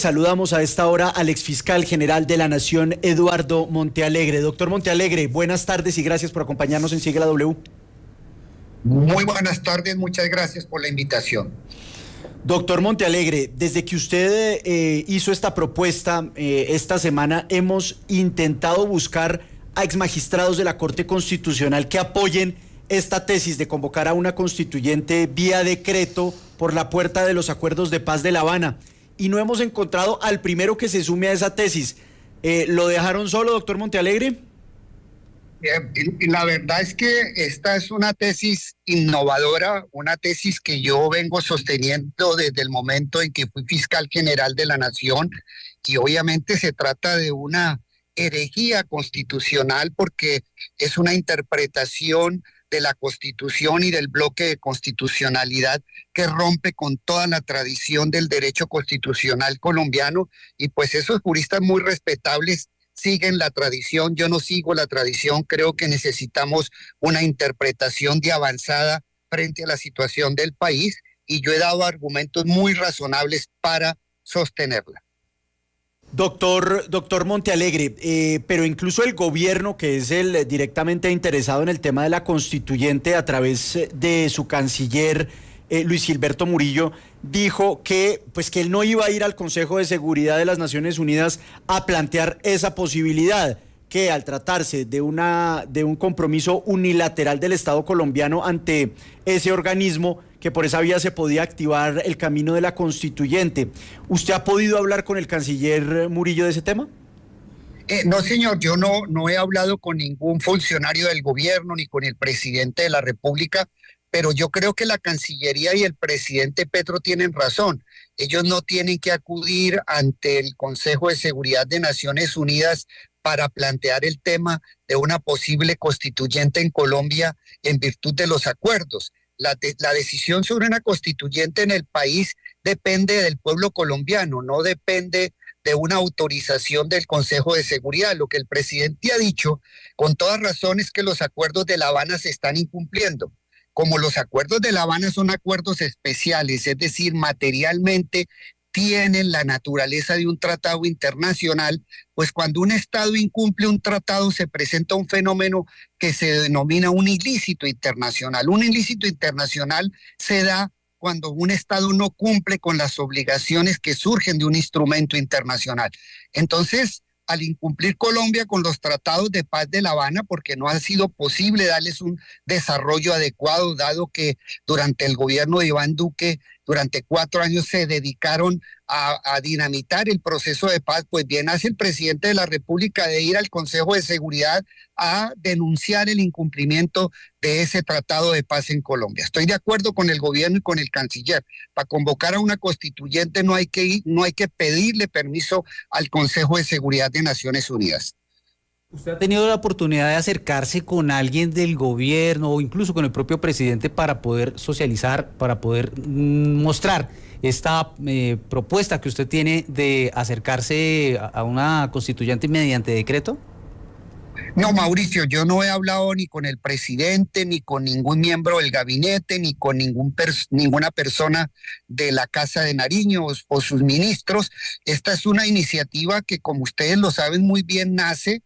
Saludamos a esta hora al exfiscal general de la Nación, Eduardo Montealegre. Doctor Montealegre, buenas tardes y gracias por acompañarnos en Sigue la W. Muy buenas tardes, muchas gracias por la invitación. Doctor Montealegre, desde que usted hizo esta propuesta esta semana, hemos intentado buscar a exmagistrados de la Corte Constitucional que apoyen esta tesis de convocar a una constituyente vía decreto por la puerta de los acuerdos de paz de La Habana, y no hemos encontrado al primero que se sume a esa tesis. ¿Lo dejaron solo, doctor Montealegre? La verdad es que esta es una tesis innovadora, una tesis que yo vengo sosteniendo desde el momento en que fui fiscal general de la Nación, y obviamente se trata de una herejía constitucional porque es una interpretación de la Constitución y del bloque de constitucionalidad que rompe con toda la tradición del derecho constitucional colombiano, y pues esos juristas muy respetables siguen la tradición. Yo no sigo la tradición, creo que necesitamos una interpretación de avanzada frente a la situación del país, y yo he dado argumentos muy razonables para sostenerla. Doctor Montealegre, pero incluso el gobierno, que es el directamente interesado en el tema de la constituyente a través de su canciller Luis Gilberto Murillo, dijo que él no iba a ir al Consejo de Seguridad de las Naciones Unidas a plantear esa posibilidad, que al tratarse de un compromiso unilateral del Estado colombiano ante ese organismo, que por esa vía se podía activar el camino de la constituyente. ¿Usted ha podido hablar con el canciller Murillo de ese tema? No, señor, yo no he hablado con ningún funcionario del gobierno ni con el presidente de la República, pero yo creo que la Cancillería y el presidente Petro tienen razón. Ellos no tienen que acudir ante el Consejo de Seguridad de Naciones Unidas para plantear el tema de una posible constituyente en Colombia en virtud de los acuerdos. La decisión sobre una constituyente en el país depende del pueblo colombiano, no depende de una autorización del Consejo de Seguridad. Lo que el presidente ha dicho, con toda razón, es que los acuerdos de La Habana se están incumpliendo. Como los acuerdos de La Habana son acuerdos especiales, es decir, materialmente tienen la naturaleza de un tratado internacional, pues cuando un Estado incumple un tratado se presenta un fenómeno que se denomina un ilícito internacional. Un ilícito internacional se da cuando un Estado no cumple con las obligaciones que surgen de un instrumento internacional. Entonces, al incumplir Colombia con los tratados de paz de La Habana, porque no ha sido posible darles un desarrollo adecuado, dado que durante el gobierno de Iván Duque, durante 4 años se dedicaron a dinamitar el proceso de paz, pues bien hace el presidente de la República de ir al Consejo de Seguridad a denunciar el incumplimiento de ese tratado de paz en Colombia. Estoy de acuerdo con el gobierno y con el canciller. Para convocar a una constituyente no hay que pedirle permiso al Consejo de Seguridad de Naciones Unidas. ¿Usted ha tenido la oportunidad de acercarse con alguien del gobierno o incluso con el propio presidente para poder socializar, para poder mostrar esta propuesta que usted tiene de acercarse a una constituyente mediante decreto? No, Mauricio, yo no he hablado ni con el presidente, ni con ningún miembro del gabinete, ni con ninguna persona de la Casa de Nariño o sus ministros. Esta es una iniciativa que, como ustedes lo saben muy bien, nace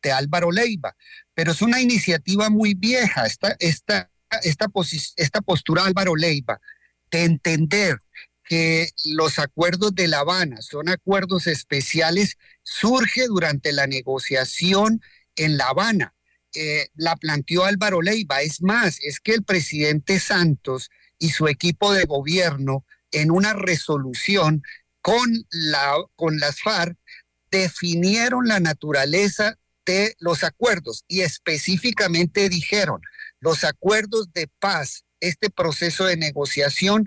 de Álvaro Leiva, pero es una iniciativa muy vieja. Esta postura de Álvaro Leiva de entender que los acuerdos de La Habana son acuerdos especiales surge durante la negociación en La Habana. La planteó Álvaro Leiva. Es más, es que el presidente Santos y su equipo de gobierno en una resolución con las FARC definieron la naturaleza de los acuerdos y específicamente dijeron: los acuerdos de paz, este proceso de negociación,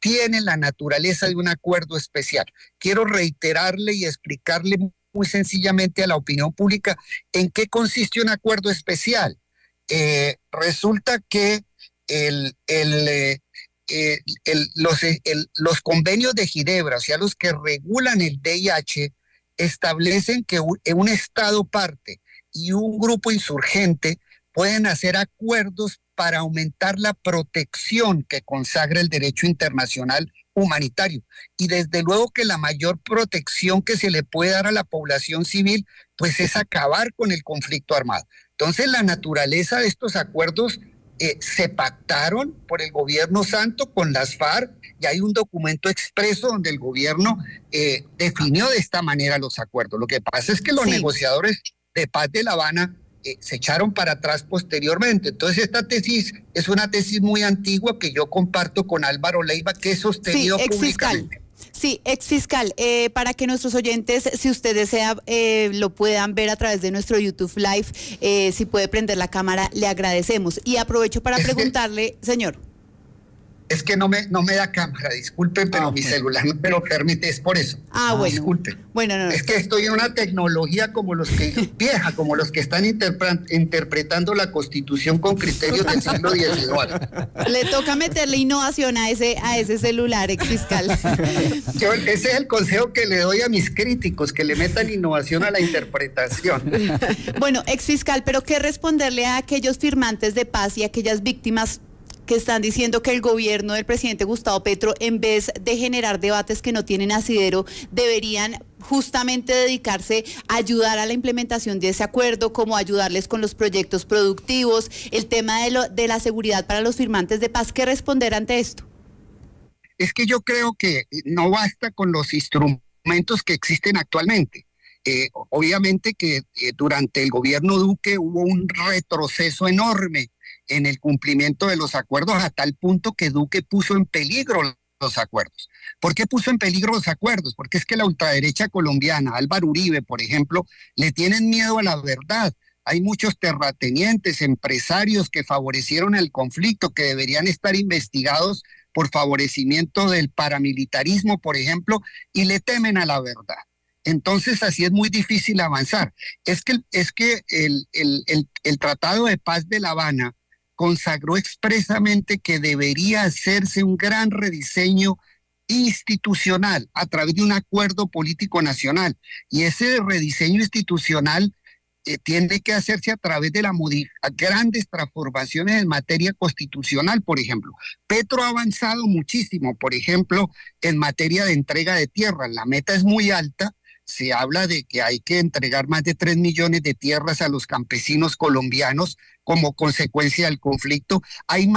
tiene la naturaleza de un acuerdo especial. Quiero reiterarle y explicarle muy sencillamente a la opinión pública en qué consiste un acuerdo especial. Resulta que los convenios de Ginebra, o sea, los que regulan el VIH, establecen que un Estado parte y un grupo insurgente pueden hacer acuerdos para aumentar la protección que consagra el derecho internacional humanitario. Y desde luego que la mayor protección que se le puede dar a la población civil, pues es acabar con el conflicto armado. Entonces, la naturaleza de estos acuerdos se pactaron por el gobierno santo con las FARC, y hay un documento expreso donde el gobierno definió de esta manera los acuerdos. Lo que pasa es que los negociadores de paz de La Habana se echaron para atrás posteriormente. Entonces esta tesis es una tesis muy antigua que yo comparto con Álvaro Leiva, que he sostenido públicamente. Sí, exfiscal, para que nuestros oyentes, si usted desea, lo puedan ver a través de nuestro YouTube Live, si puede prender la cámara, le agradecemos. Y aprovecho para preguntarle, señor. Es que no me da cámara, disculpe, pero mi celular no me lo permite, es por eso. Bueno. Disculpe. Bueno, no. Es que estoy en una tecnología como los que están interpretando la Constitución con criterios del siglo XIX. Le toca meterle innovación a ese celular, exfiscal. Ese es el consejo que le doy a mis críticos, que le metan innovación a la interpretación. Bueno, exfiscal, pero ¿qué responderle a aquellos firmantes de paz y a aquellas víctimas que están diciendo que el gobierno del presidente Gustavo Petro, en vez de generar debates que no tienen asidero, deberían justamente dedicarse a ayudar a la implementación de ese acuerdo, como ayudarles con los proyectos productivos, el tema de la seguridad para los firmantes de paz? ¿Qué responder ante esto? Es que yo creo que no basta con los instrumentos que existen actualmente. Obviamente que durante el gobierno Duque hubo un retroceso enorme en el cumplimiento de los acuerdos, a tal punto que Duque puso en peligro los acuerdos. ¿Por qué puso en peligro los acuerdos? Porque es que la ultraderecha colombiana, Álvaro Uribe, por ejemplo, le tienen miedo a la verdad. Hay muchos terratenientes, empresarios que favorecieron el conflicto, que deberían estar investigados por favorecimiento del paramilitarismo, por ejemplo, y le temen a la verdad. Entonces así es muy difícil avanzar. Es que el Tratado de Paz de La Habana consagró expresamente que debería hacerse un gran rediseño institucional a través de un acuerdo político nacional. Y ese rediseño institucional tiene que hacerse a través de grandes transformaciones en materia constitucional, por ejemplo. Petro ha avanzado muchísimo, por ejemplo, en materia de entrega de tierras. La meta es muy alta. Se habla de que hay que entregar más de 3 millones de tierras a los campesinos colombianos como consecuencia del conflicto. Hay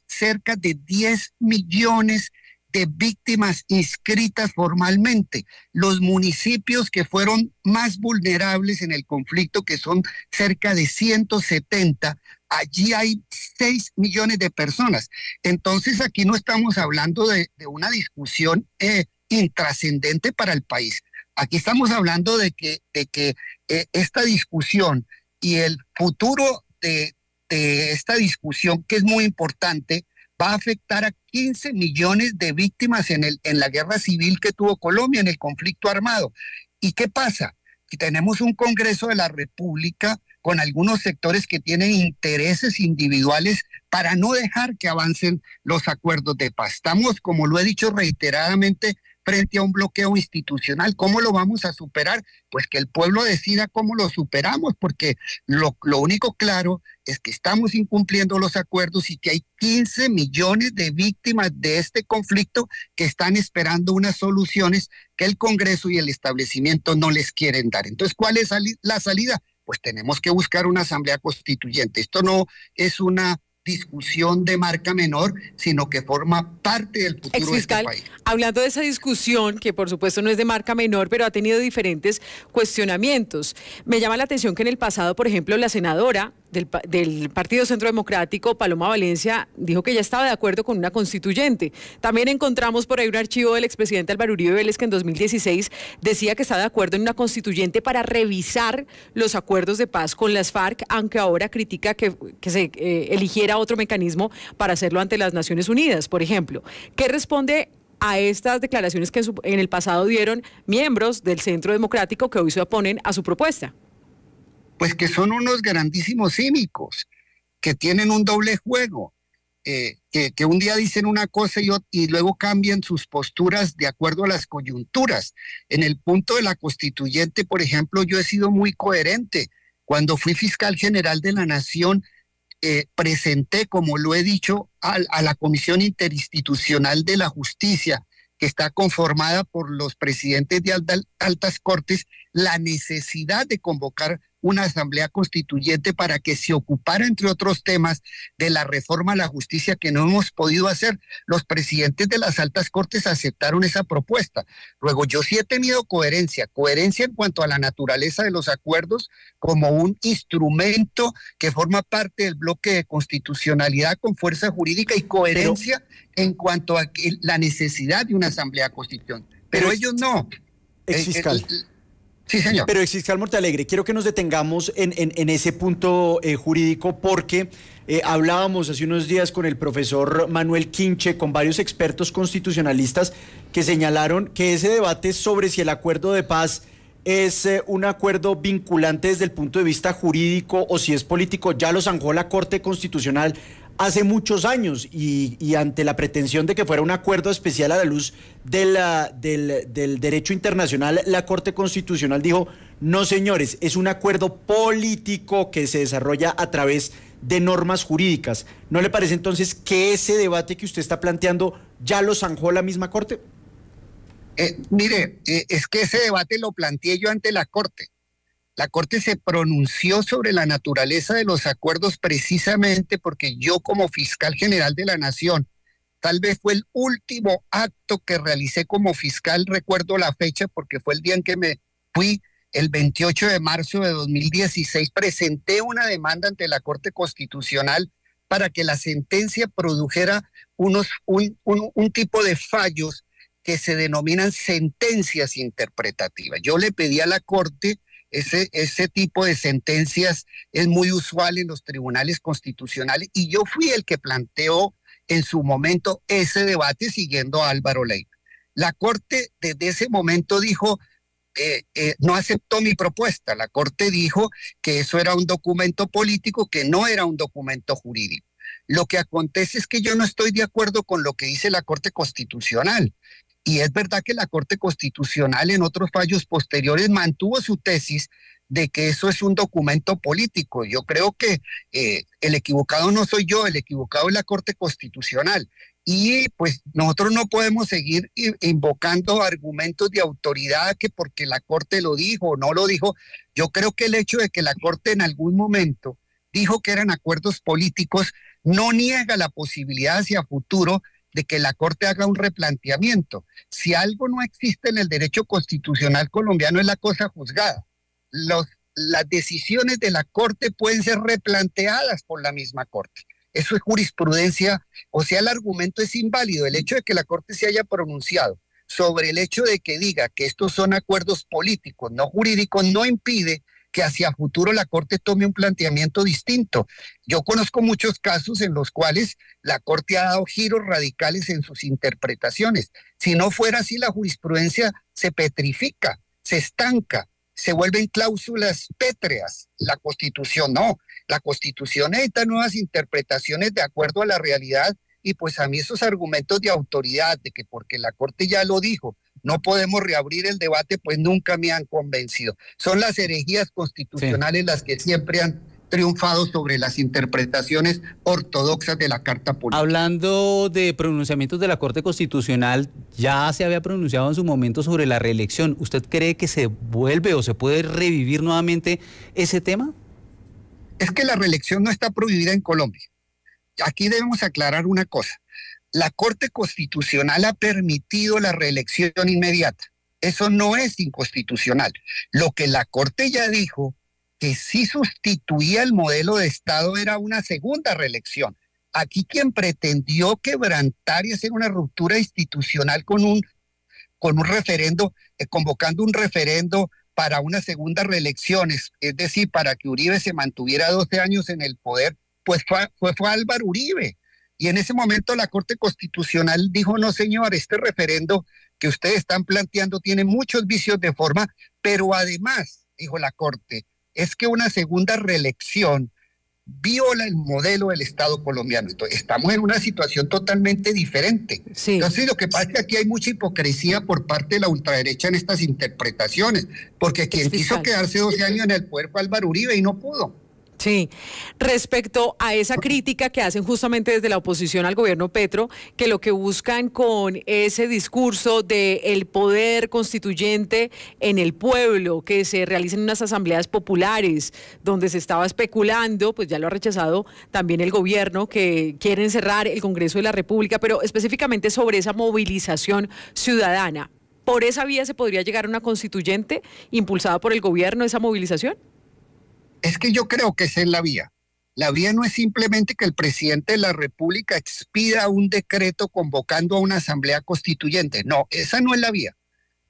cerca de 10 millones de víctimas inscritas formalmente. Los municipios que fueron más vulnerables en el conflicto, que son cerca de 170, allí hay 6 millones de personas. Entonces aquí no estamos hablando de una discusión intrascendente para el país. Aquí estamos hablando de que esta discusión y el futuro de esta discusión, que es muy importante, va a afectar a 15 millones de víctimas en la guerra civil que tuvo Colombia, en el conflicto armado. ¿Y qué pasa? Que tenemos un Congreso de la República con algunos sectores que tienen intereses individuales para no dejar que avancen los acuerdos de paz. Estamos, como lo he dicho reiteradamente, frente a un bloqueo institucional. ¿Cómo lo vamos a superar? Pues que el pueblo decida cómo lo superamos, porque lo único claro es que estamos incumpliendo los acuerdos y que hay 15 millones de víctimas de este conflicto que están esperando unas soluciones que el Congreso y el establecimiento no les quieren dar. Entonces, ¿cuál es la salida? Pues tenemos que buscar una asamblea constituyente. Esto no es una discusión de marca menor, sino que forma parte del futuro de este país. Hablando de esa discusión, que por supuesto no es de marca menor, pero ha tenido diferentes cuestionamientos. Me llama la atención que en el pasado, por ejemplo, la senadora del Partido Centro Democrático, Paloma Valencia, dijo que ya estaba de acuerdo con una constituyente. También encontramos por ahí un archivo del expresidente Álvaro Uribe Vélez, que en 2016 decía que estaba de acuerdo en una constituyente para revisar los acuerdos de paz con las FARC, aunque ahora critica que se eligiera otro mecanismo para hacerlo ante las Naciones Unidas, por ejemplo. ¿Qué responde a estas declaraciones que en el pasado dieron miembros del Centro Democrático que hoy se oponen a su propuesta? Pues que son unos grandísimos cínicos, que tienen un doble juego, que un día dicen una cosa y luego cambian sus posturas de acuerdo a las coyunturas. En el punto de la constituyente, por ejemplo, yo he sido muy coherente. Cuando fui fiscal general de la Nación, presenté, como lo he dicho, a la Comisión Interinstitucional de la Justicia que está conformada por los presidentes de altas cortes, la necesidad de convocar una asamblea constituyente para que se ocupara, entre otros temas, de la reforma a la justicia que no hemos podido hacer. Los presidentes de las altas cortes aceptaron esa propuesta. Luego, yo sí he tenido coherencia en cuanto a la naturaleza de los acuerdos como un instrumento que forma parte del bloque de constitucionalidad con fuerza jurídica, y coherencia en cuanto a la necesidad de una asamblea constituyente. Pero ellos no. Exfiscal. Sí, señor. Pero exfiscal Mortealegre, quiero que nos detengamos en ese punto jurídico, porque hablábamos hace unos días con el profesor Manuel Quinche, con varios expertos constitucionalistas que señalaron que ese debate sobre si el acuerdo de paz es un acuerdo vinculante desde el punto de vista jurídico o si es político, ya lo zanjó la Corte Constitucional hace muchos años, y ante la pretensión de que fuera un acuerdo especial a la luz del derecho internacional, la Corte Constitucional dijo: no, señores, es un acuerdo político que se desarrolla a través de normas jurídicas. ¿No le parece entonces que ese debate que usted está planteando ya lo zanjó la misma Corte? Mire, es que ese debate lo planteé yo ante la Corte. La Corte se pronunció sobre la naturaleza de los acuerdos precisamente porque yo, como fiscal general de la Nación, tal vez fue el último acto que realicé como fiscal, recuerdo la fecha porque fue el día en que me fui, el 28 de marzo de 2016, presenté una demanda ante la Corte Constitucional para que la sentencia produjera un tipo de fallos que se denominan sentencias interpretativas. Yo le pedí a la Corte. Ese tipo de sentencias es muy usual en los tribunales constitucionales, y yo fui el que planteó en su momento ese debate siguiendo a Álvaro Leiva. La Corte desde ese momento dijo, no aceptó mi propuesta. La Corte dijo que eso era un documento político, que no era un documento jurídico. Lo que acontece es que yo no estoy de acuerdo con lo que dice la Corte Constitucional. Y es verdad que la Corte Constitucional en otros fallos posteriores mantuvo su tesis de que eso es un documento político. Yo creo que el equivocado no soy yo, el equivocado es la Corte Constitucional. Y pues nosotros no podemos seguir invocando argumentos de autoridad que porque la Corte lo dijo o no lo dijo. Yo creo que el hecho de que la Corte en algún momento dijo que eran acuerdos políticos no niega la posibilidad hacia futuro de que la Corte haga un replanteamiento. Si algo no existe en el derecho constitucional colombiano es la cosa juzgada. Las decisiones de la Corte pueden ser replanteadas por la misma Corte. Eso es jurisprudencia, o sea, el argumento es inválido. El hecho de que la Corte se haya pronunciado sobre el hecho de que diga que estos son acuerdos políticos, no jurídicos, no impide que hacia futuro la Corte tome un planteamiento distinto. Yo conozco muchos casos en los cuales la Corte ha dado giros radicales en sus interpretaciones. Si no fuera así, la jurisprudencia se petrifica, se estanca, se vuelven cláusulas pétreas. La Constitución no. La Constitución necesita nuevas interpretaciones de acuerdo a la realidad, y pues a mí esos argumentos de autoridad, de que porque la Corte ya lo dijo, no podemos reabrir el debate, pues nunca me han convencido. Son las herejías constitucionales las que siempre han triunfado sobre las interpretaciones ortodoxas de la Carta Política. Hablando de pronunciamientos de la Corte Constitucional, ya se había pronunciado en su momento sobre la reelección. ¿Usted cree que se vuelve o se puede revivir nuevamente ese tema? Es que la reelección no está prohibida en Colombia. Aquí debemos aclarar una cosa. La Corte Constitucional ha permitido la reelección inmediata. Eso no es inconstitucional. Lo que la Corte ya dijo, que sí sustituía el modelo de Estado, era una segunda reelección. Aquí quien pretendió quebrantar y hacer una ruptura institucional con un referendo, convocando un referendo para una segunda reelección, es decir, para que Uribe se mantuviera 12 años en el poder, pues fue Álvaro Uribe. Y en ese momento la Corte Constitucional dijo: no, señor, este referendo que ustedes están planteando tiene muchos vicios de forma, pero además, dijo la Corte, es que una segunda reelección viola el modelo del Estado colombiano. Entonces, estamos en una situación totalmente diferente. Sí. Entonces, lo que pasa es que aquí hay mucha hipocresía por parte de la ultraderecha en estas interpretaciones, porque quien quiso quedarse 12 años en el poder fue Álvaro Uribe y no pudo. Sí, respecto a esa crítica que hacen justamente desde la oposición al gobierno Petro, que lo que buscan con ese discurso de el poder constituyente en el pueblo, que se realicen unas asambleas populares donde se estaba especulando, pues ya lo ha rechazado también el gobierno, que quieren cerrar el Congreso de la República, pero específicamente sobre esa movilización ciudadana. ¿Por esa vía se podría llegar a una constituyente impulsada por el gobierno, esa movilización? Es que yo creo que esa es la vía. La vía no es simplemente que el presidente de la República expida un decreto convocando a una asamblea constituyente. No, esa no es la vía.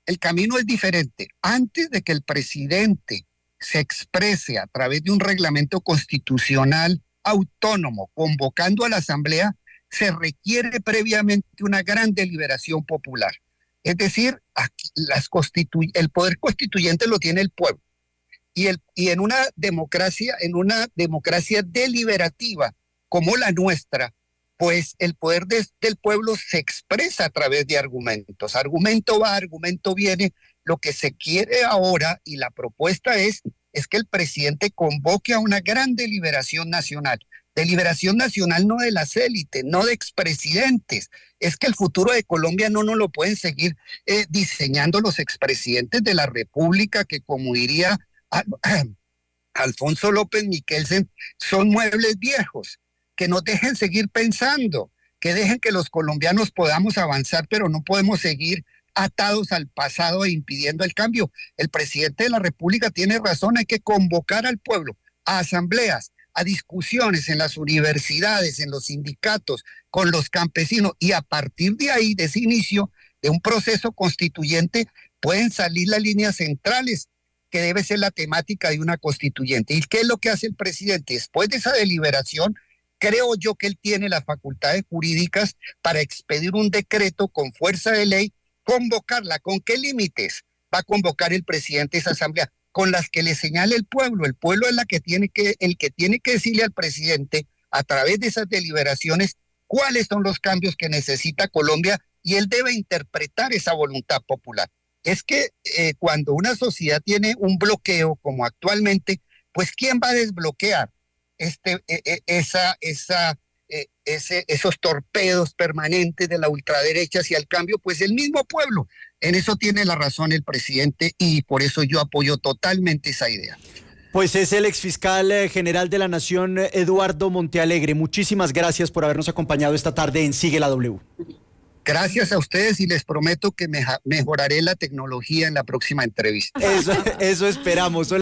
El camino es diferente. Antes de que el presidente se exprese a través de un reglamento constitucional autónomo convocando a la asamblea, se requiere previamente una gran deliberación popular. Es decir, aquí el poder constituyente lo tiene el pueblo. Y en una democracia deliberativa como la nuestra, pues el poder del pueblo se expresa a través de argumentos. Argumento va, argumento viene. Lo que se quiere ahora, y la propuesta es que el presidente convoque a una gran deliberación nacional. Deliberación nacional no de las élites, no de expresidentes. Es que el futuro de Colombia no nos lo pueden seguir diseñando los expresidentes de la República, que como diría Alfonso López Miquelsen, son muebles viejos, que nos dejen seguir pensando, que dejen que los colombianos podamos avanzar, pero no podemos seguir atados al pasado e impidiendo el cambio. El presidente de la República tiene razón, hay que convocar al pueblo a asambleas, a discusiones en las universidades, en los sindicatos, con los campesinos, y a partir de ahí, de ese inicio de un proceso constituyente, pueden salir las líneas centrales que debe ser la temática de una constituyente. ¿Y qué es lo que hace el presidente? Después de esa deliberación, creo yo que él tiene las facultades jurídicas para expedir un decreto con fuerza de ley, convocarla. ¿Con qué límites va a convocar el presidente esa asamblea? Con las que le señale el pueblo. El pueblo es el que tiene que decirle al presidente, a través de esas deliberaciones, cuáles son los cambios que necesita Colombia, y él debe interpretar esa voluntad popular. Es que cuando una sociedad tiene un bloqueo como actualmente, pues ¿quién va a desbloquear esos torpedos permanentes de la ultraderecha hacia el cambio? Pues el mismo pueblo. En eso tiene la razón el presidente, y por eso yo apoyo totalmente esa idea. Pues es el exfiscal general de la Nación, Eduardo Montealegre. Muchísimas gracias por habernos acompañado esta tarde en Sigue la W. Gracias a ustedes, y les prometo que mejoraré la tecnología en la próxima entrevista. Eso esperamos.